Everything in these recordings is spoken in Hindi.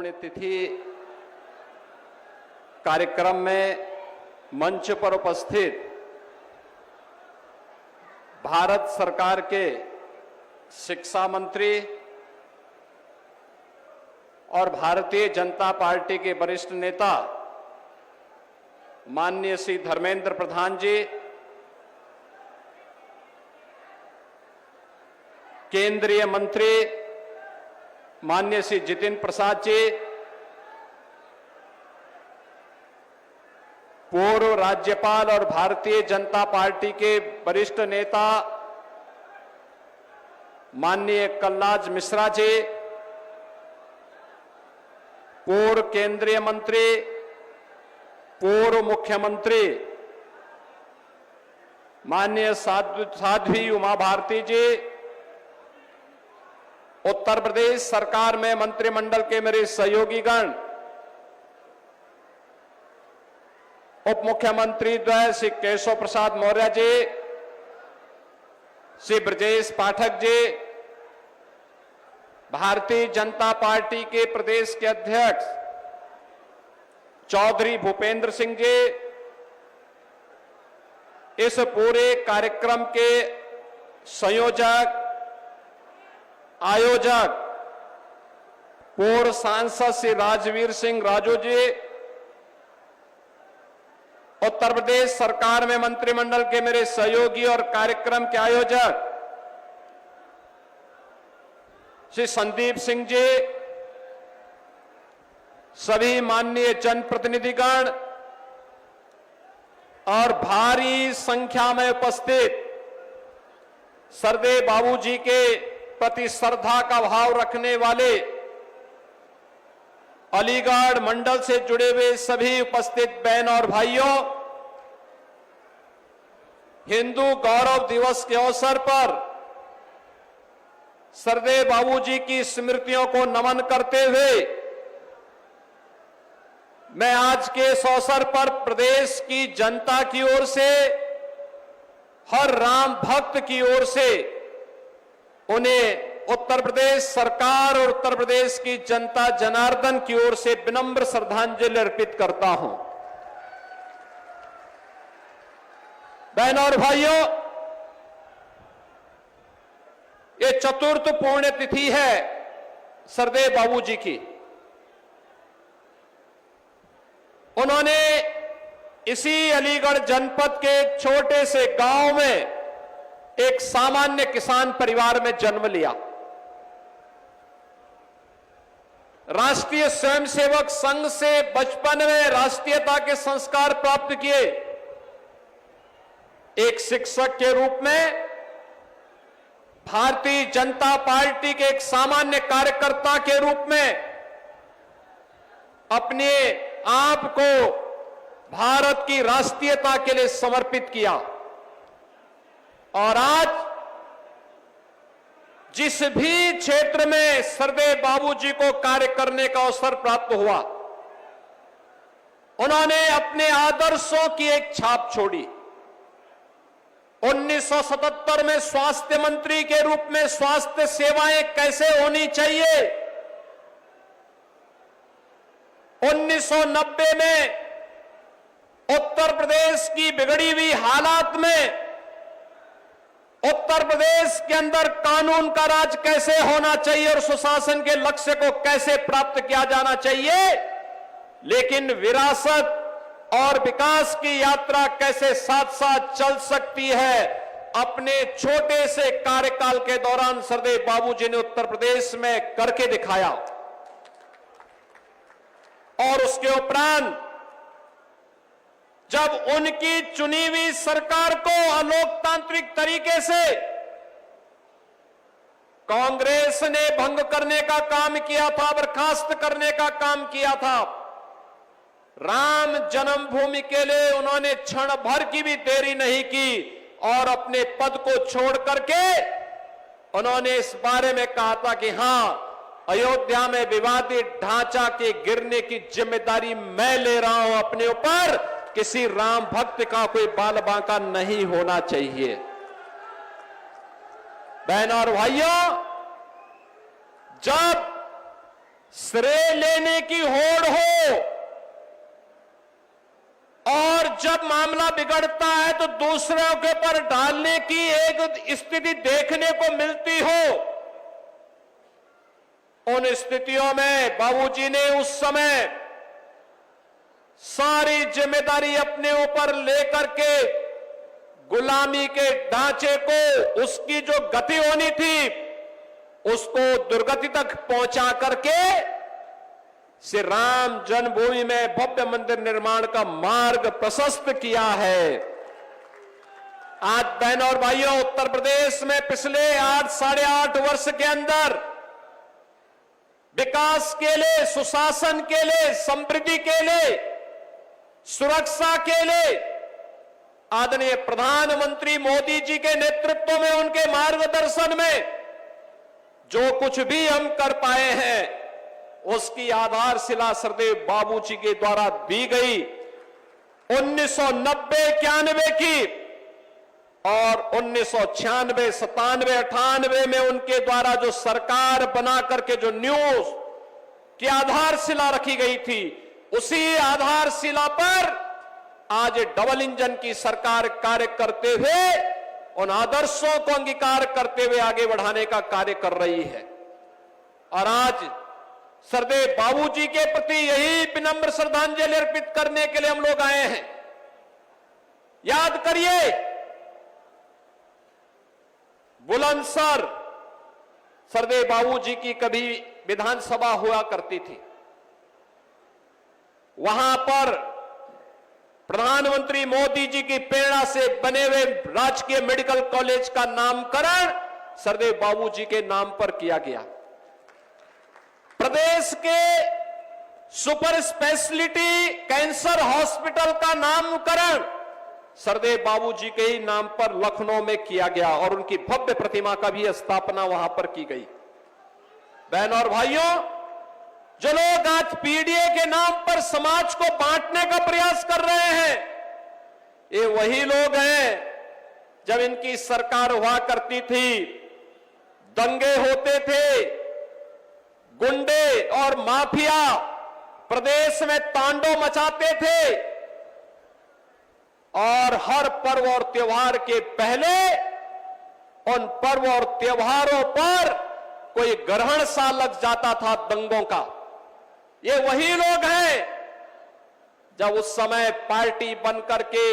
पुण्यतिथि कार्यक्रम में मंच पर उपस्थित भारत सरकार के शिक्षा मंत्री और भारतीय जनता पार्टी के वरिष्ठ नेता माननीय श्री धर्मेंद्र प्रधान जी, केंद्रीय मंत्री माननीय श्री जितेंद्र प्रसाद जी, पूर्व राज्यपाल और भारतीय जनता पार्टी के वरिष्ठ नेता माननीय कलराज मिश्रा जी, पूर्व केंद्रीय मंत्री, पूर्व मुख्यमंत्री माननीय साध्वी उमा भारती जी, उत्तर प्रदेश सरकार में मंत्रिमंडल के मेरे सहयोगीगण, उप मुख्यमंत्री द्वय श्री केशव प्रसाद मौर्य जी, श्री ब्रजेश पाठक जी, भारतीय जनता पार्टी के प्रदेश के अध्यक्ष चौधरी भूपेंद्र सिंह जी, इस पूरे कार्यक्रम के संयोजक, आयोजक, पूर्व सांसद श्री राजवीर सिंह राजू जी, उत्तर प्रदेश सरकार में मंत्रिमंडल के मेरे सहयोगी और कार्यक्रम के आयोजक श्री संदीप सिंह जी, सभी माननीय जनप्रतिनिधिगण और भारी संख्या में उपस्थित सरदेव बाबूजी के प्रति श्रद्धा का भाव रखने वाले अलीगढ़ मंडल से जुड़े हुए सभी उपस्थित बहन और भाइयों, हिंदू गौरव दिवस के अवसर पर सरदेव बाबूजी की स्मृतियों को नमन करते हुए मैं आज के इस अवसर पर प्रदेश की जनता की ओर से, हर राम भक्त की ओर से उन्हें उत्तर प्रदेश सरकार और उत्तर प्रदेश की जनता जनार्दन की ओर से विनम्र श्रद्धांजलि अर्पित करता हूं। बहनों और भाइयों, ये चतुर्थ पुण्यतिथि है सरदेव बाबूजी की। उन्होंने इसी अलीगढ़ जनपद के एक छोटे से गांव में एक सामान्य किसान परिवार में जन्म लिया। राष्ट्रीय स्वयंसेवक संघ से बचपन में राष्ट्रीयता के संस्कार प्राप्त किए। एक शिक्षक के रूप में भारतीय जनता पार्टी के एक सामान्य कार्यकर्ता के रूप में अपने आप को भारत की राष्ट्रीयता के लिए समर्पित किया। और आज जिस भी क्षेत्र में सरदेव बाबूजी को कार्य करने का अवसर प्राप्त हुआ, उन्होंने अपने आदर्शों की एक छाप छोड़ी। 1977 में स्वास्थ्य मंत्री के रूप में स्वास्थ्य सेवाएं कैसे होनी चाहिए, 1990 में उत्तर प्रदेश की बिगड़ी हुई हालात में उत्तर प्रदेश के अंदर कानून का राज कैसे होना चाहिए और सुशासन के लक्ष्य को कैसे प्राप्त किया जाना चाहिए, लेकिन विरासत और विकास की यात्रा कैसे साथ साथ चल सकती है, अपने छोटे से कार्यकाल के दौरान सरदेव बाबूजी ने उत्तर प्रदेश में करके दिखाया। और उसके उपरांत जब उनकी चुनी हुई सरकार को अलोकतांत्रिक तरीके से कांग्रेस ने भंग करने का काम किया था, बर्खास्त करने का काम किया था, राम जन्मभूमि के लिए उन्होंने क्षण भर की भी देरी नहीं की और अपने पद को छोड़ करके उन्होंने इस बारे में कहा था कि हां, अयोध्या में विवादित ढांचा के गिरने की जिम्मेदारी मैं ले रहा हूं अपने ऊपर, किसी राम भक्त का कोई बाल बांका नहीं होना चाहिए। बहनों और भाइयों, जब श्रेय लेने की होड़ हो, और जब मामला बिगड़ता है तो दूसरों के ऊपर डालने की एक स्थिति देखने को मिलती हो, उन स्थितियों में बाबूजी ने उस समय सारी जिम्मेदारी अपने ऊपर लेकर के गुलामी के ढांचे को, उसकी जो गति होनी थी उसको दुर्गति तक पहुंचा करके श्री राम जन्मभूमि में भव्य मंदिर निर्माण का मार्ग प्रशस्त किया है। आज बहनों और भाइयों, उत्तर प्रदेश में पिछले 8-8.5 वर्ष के अंदर विकास के लिए, सुशासन के लिए, समृद्धि के लिए, सुरक्षा के लिए आदरणीय प्रधानमंत्री मोदी जी के नेतृत्व में, उनके मार्गदर्शन में जो कुछ भी हम कर पाए हैं उसकी आधारशिला सरदेव बाबूजी के द्वारा दी गई। 1990-91 की और 1996, 97, 98 में उनके द्वारा जो सरकार बना करके जो न्यूज की आधारशिला रखी गई थी, उसी आधारशिला पर आज डबल इंजन की सरकार कार्य करते हुए उन आदर्शों को अंगीकार करते हुए आगे बढ़ाने का कार्य कर रही है। और आज सरदेव बाबूजी के प्रति यही विनम्र श्रद्धांजलि अर्पित करने के लिए हम लोग आए हैं। याद करिए, बुलंदशहर सरदेव बाबूजी की कभी विधानसभा हुआ करती थी। वहां पर प्रधानमंत्री मोदी जी की प्रेरणा से बने हुए राजकीय मेडिकल कॉलेज का नामकरण सरदेव बाबूजी के नाम पर किया गया। प्रदेश के सुपर स्पेशलिटी कैंसर हॉस्पिटल का नामकरण सरदेव बाबूजी के ही नाम पर लखनऊ में किया गया और उनकी भव्य प्रतिमा का भी स्थापना वहां पर की गई। बहनों और भाइयों, जो लोग आज पीडीए के नाम पर समाज को बांटने का प्रयास कर रहे हैं, ये वही लोग हैं जब इनकी सरकार हुआ करती थी, दंगे होते थे, गुंडे और माफिया प्रदेश में तांडव मचाते थे और हर पर्व और त्योहार के पहले उन पर्व और त्योहारों पर कोई ग्रहण सा लग जाता था दंगों का। ये वही लोग हैं जब उस समय पार्टी बनकर के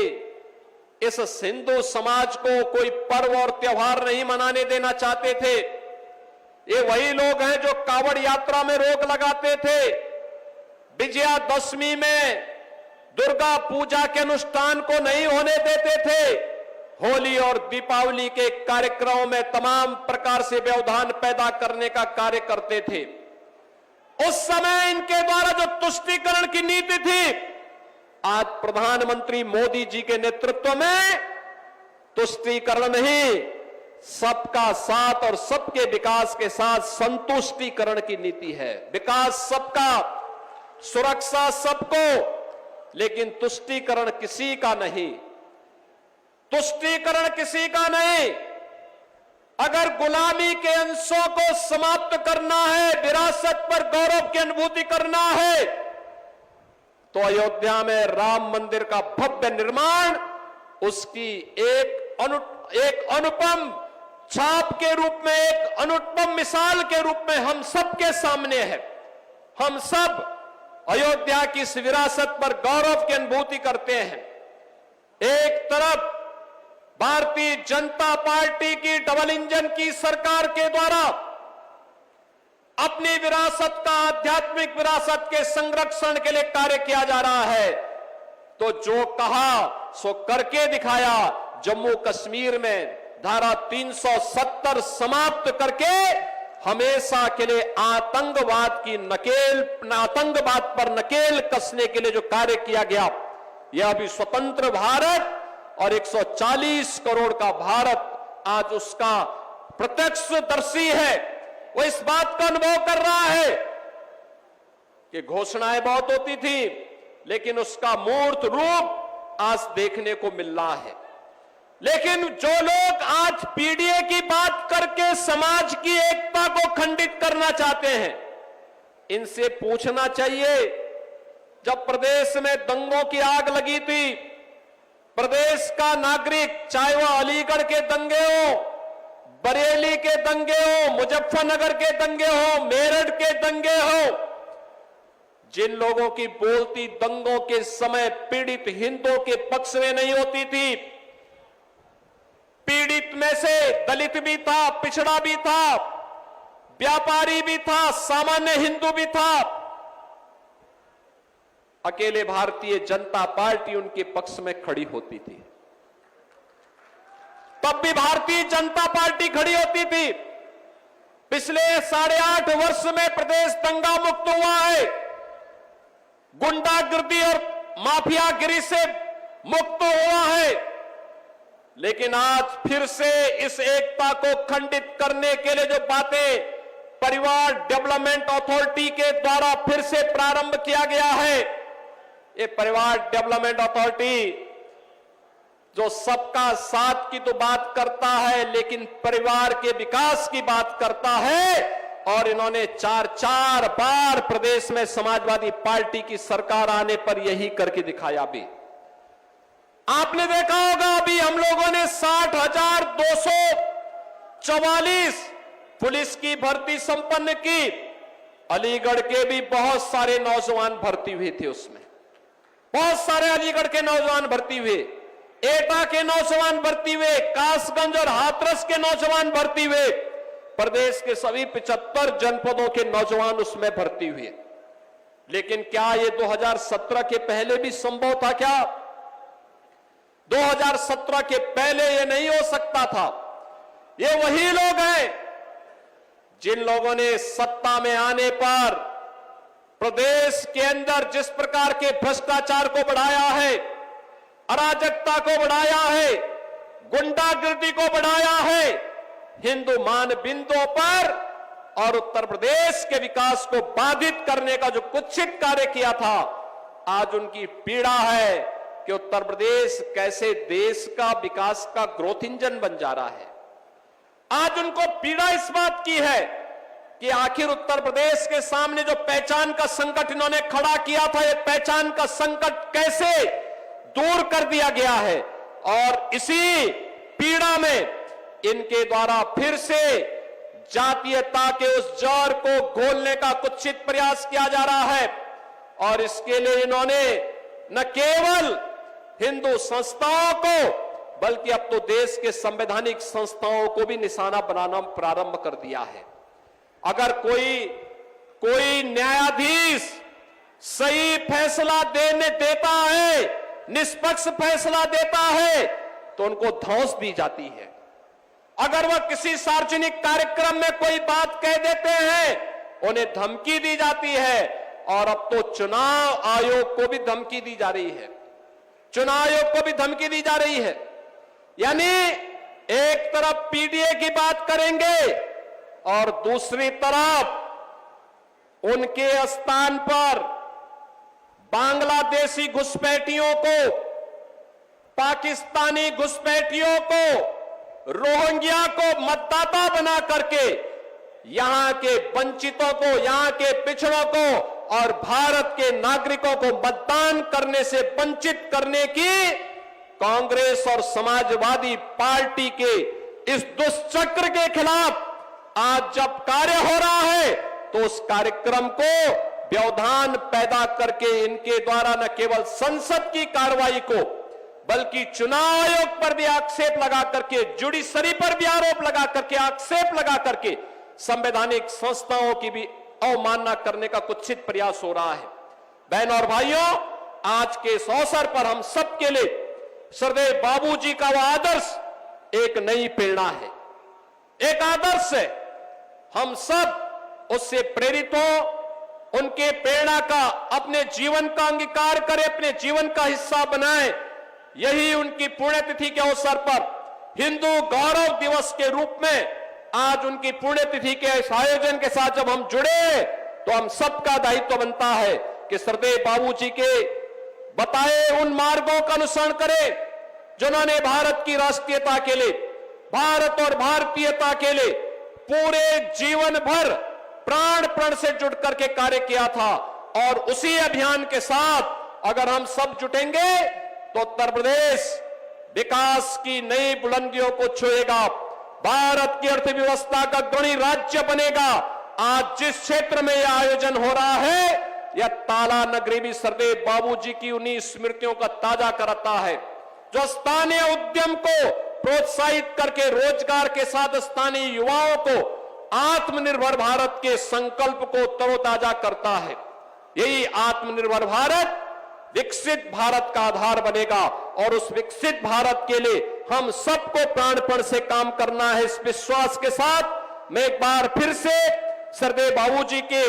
इस हिंदू समाज को कोई पर्व और त्योहार नहीं मनाने देना चाहते थे। ये वही लोग हैं जो कावड़ यात्रा में रोक लगाते थे, विजयादशमी में दुर्गा पूजा के अनुष्ठान को नहीं होने देते थे, होली और दीपावली के कार्यक्रमों में तमाम प्रकार से व्यवधान पैदा करने का कार्य करते थे। उस समय इनके द्वारा जो तुष्टीकरण की नीति थी, आज प्रधानमंत्री मोदी जी के नेतृत्व में तुष्टीकरण नहीं, सबका साथ और सबके विकास के साथ संतुष्टीकरण की नीति है। विकास सबका, सुरक्षा सबको, लेकिन तुष्टीकरण किसी का नहीं। तुष्टीकरण किसी का नहीं। अगर गुलामी के अंशों को समाप्त करना है, विरासत पर गौरव की अनुभूति करना है, तो अयोध्या में राम मंदिर का भव्य निर्माण उसकी एक अनुपम छाप के रूप में, एक अनुपम मिसाल के रूप में हम सबके सामने है। हम सब अयोध्या की इस विरासत पर गौरव की अनुभूति करते हैं। एक तरफ भारतीय जनता पार्टी की डबल इंजन की सरकार के द्वारा अपनी विरासत का, आध्यात्मिक विरासत के संरक्षण के लिए कार्य किया जा रहा है, तो जो कहा सो करके दिखाया। जम्मू कश्मीर में धारा 370 समाप्त करके हमेशा के लिए आतंकवाद पर नकेल कसने के लिए जो कार्य किया गया, यह अभी स्वतंत्र भारत और 140 करोड़ का भारत आज उसका प्रत्यक्षदर्शी है। वो इस बात का अनुभव कर रहा है कि घोषणाएं बहुत होती थी, लेकिन उसका मूर्त रूप आज देखने को मिल रहा है। लेकिन जो लोग आज पीडीए की बात करके समाज की एकता को खंडित करना चाहते हैं, इनसे पूछना चाहिए, जब प्रदेश में दंगों की आग लगी थी, प्रदेश का नागरिक, चाहे वह अलीगढ़ के दंगे हो, बरेली के दंगे हो, मुजफ्फरनगर के दंगे हो, मेरठ के दंगे हो, जिन लोगों की बोलती दंगों के समय पीड़ित हिंदुओं के पक्ष में नहीं होती थी, पीड़ित में से दलित भी था, पिछड़ा भी था, व्यापारी भी था, सामान्य हिंदू भी था, अकेले भारतीय जनता पार्टी उनके पक्ष में खड़ी होती थी। तब भी भारतीय जनता पार्टी खड़ी होती थी। पिछले 8.5 वर्ष में प्रदेश दंगा मुक्त हुआ है, गुंडागिर्दी और माफियागिरी से मुक्त हुआ है, लेकिन आज फिर से इस एकता को खंडित करने के लिए जो बातें परिवार डेवलपमेंट अथॉरिटी के द्वारा फिर से प्रारंभ किया गया है, ये परिवार डेवलपमेंट अथॉरिटी जो सबका साथ की तो बात करता है, लेकिन परिवार के विकास की बात करता है। और इन्होंने 4 बार प्रदेश में समाजवादी पार्टी की सरकार आने पर यही करके दिखाया भी। आपने देखा होगा, अभी हम लोगों ने 60,244 पुलिस की भर्ती संपन्न की। अलीगढ़ के भी बहुत सारे नौजवान भर्ती हुए थे, उसमें बहुत सारे अलीगढ़ के नौजवान भर्ती हुए, एटा के नौजवान भर्ती हुए, कासगंज और हाथरस के नौजवान भर्ती हुए, प्रदेश के सभी 75 जनपदों के नौजवान उसमें भर्ती हुए। लेकिन क्या ये 2017 के पहले भी संभव था? क्या 2017 के पहले ये नहीं हो सकता था? ये वही लोग हैं जिन लोगों ने सत्ता में आने पर प्रदेश के अंदर जिस प्रकार के भ्रष्टाचार को बढ़ाया है, अराजकता को बढ़ाया है, गुंडागिर्दी को बढ़ाया है, हिंदू मानबिंदुओं पर और उत्तर प्रदेश के विकास को बाधित करने का जो कुत्सित कार्य किया था, आज उनकी पीड़ा है कि उत्तर प्रदेश कैसे देश का विकास का ग्रोथ इंजन बन जा रहा है। आज उनको पीड़ा इस बात की है कि आखिर उत्तर प्रदेश के सामने जो पहचान का संकट इन्होंने खड़ा किया था, ये पहचान का संकट कैसे दूर कर दिया गया है। और इसी पीड़ा में इनके द्वारा फिर से जातीयता के उस जहर को घोलने का कुत्सित प्रयास किया जा रहा है। और इसके लिए इन्होंने न केवल हिंदू संस्थाओं को बल्कि अब तो देश के संवैधानिक संस्थाओं को भी निशाना बनाना प्रारंभ कर दिया है। अगर कोई न्यायाधीश सही फैसला देता है, निष्पक्ष फैसला देता है, तो उनको धौंस दी जाती है। अगर वह किसी सार्वजनिक कार्यक्रम में कोई बात कह देते हैं, उन्हें धमकी दी जाती है। और अब तो चुनाव आयोग को भी धमकी दी जा रही है, चुनाव आयोग को भी धमकी दी जा रही है। यानी एक तरफ पीडीए की बात करेंगे और दूसरी तरफ उनके स्थान पर बांग्लादेशी घुसपैठियों को, पाकिस्तानी घुसपैठियों को, रोहिंग्या को मतदाता बना करके यहां के वंचितों को, यहां के पिछड़ों को और भारत के नागरिकों को मतदान करने से वंचित करने की कांग्रेस और समाजवादी पार्टी के इस दुष्चक्र के खिलाफ आज जब कार्य हो रहा है, तो उस कार्यक्रम को व्यवधान पैदा करके इनके द्वारा न केवल संसद की कार्रवाई को बल्कि चुनाव आयोग पर भी आक्षेप लगा करके, जुडिशरी पर भी आरोप लगा करके, आक्षेप लगा करके संवैधानिक संस्थाओं की भी अवमानना करने का कुत्सित प्रयास हो रहा है। बहनों और भाइयों, आज के इस अवसर पर हम सबके लिए श्रद्धेय बाबूजी का वह आदर्श एक नई प्रेरणा है, एक आदर्श है। हम सब उससे प्रेरित हो, उनके प्रेरणा का अपने जीवन का अंगीकार करें, अपने जीवन का हिस्सा बनाएं। यही उनकी पुण्यतिथि के अवसर पर हिंदू गौरव दिवस के रूप में आज उनकी पुण्यतिथि के इस आयोजन के साथ जब हम जुड़े, तो हम सबका दायित्व बनता है कि श्रद्धेय बाबूजी के बताए उन मार्गों का अनुसरण करें जिन्होंने भारत की राष्ट्रीयता के लिए, भारत और भारतीयता के लिए पूरे जीवन भर प्राण से जुट करके कार्य किया था। और उसी अभियान के साथ अगर हम सब जुटेंगे तो उत्तर प्रदेश विकास की नई बुलंदियों को छुएगा, भारत की अर्थव्यवस्था का गणी राज्य बनेगा। आज जिस क्षेत्र में यह आयोजन हो रहा है, यह ताला नगरी भी सरदेव बाबूजी की उन्हीं स्मृतियों का ताजा कराता है, जो स्थानीय उद्यम को प्रोत्साहित करके रोजगार के साथ स्थानीय युवाओं को आत्मनिर्भर भारत के संकल्प को तरोताजा करता है। यही आत्मनिर्भर भारत विकसित भारत का आधार बनेगा और उस विकसित भारत के लिए हम सबको प्राणपण से काम करना है। इस विश्वास के साथ मैं एक बार फिर से सरदेव बाबूजी के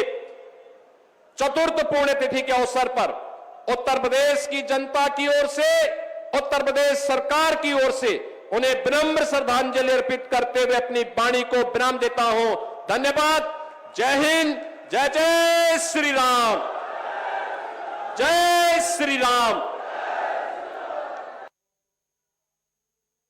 चतुर्थ पुण्यतिथि के अवसर पर उत्तर प्रदेश की जनता की ओर से, उत्तर प्रदेश सरकार की ओर से उन्हें विनम्र श्रद्धांजलि अर्पित करते हुए अपनी वाणी को विराम देता हूं। धन्यवाद। जय हिंद। जय जय श्री राम। जय श्री राम।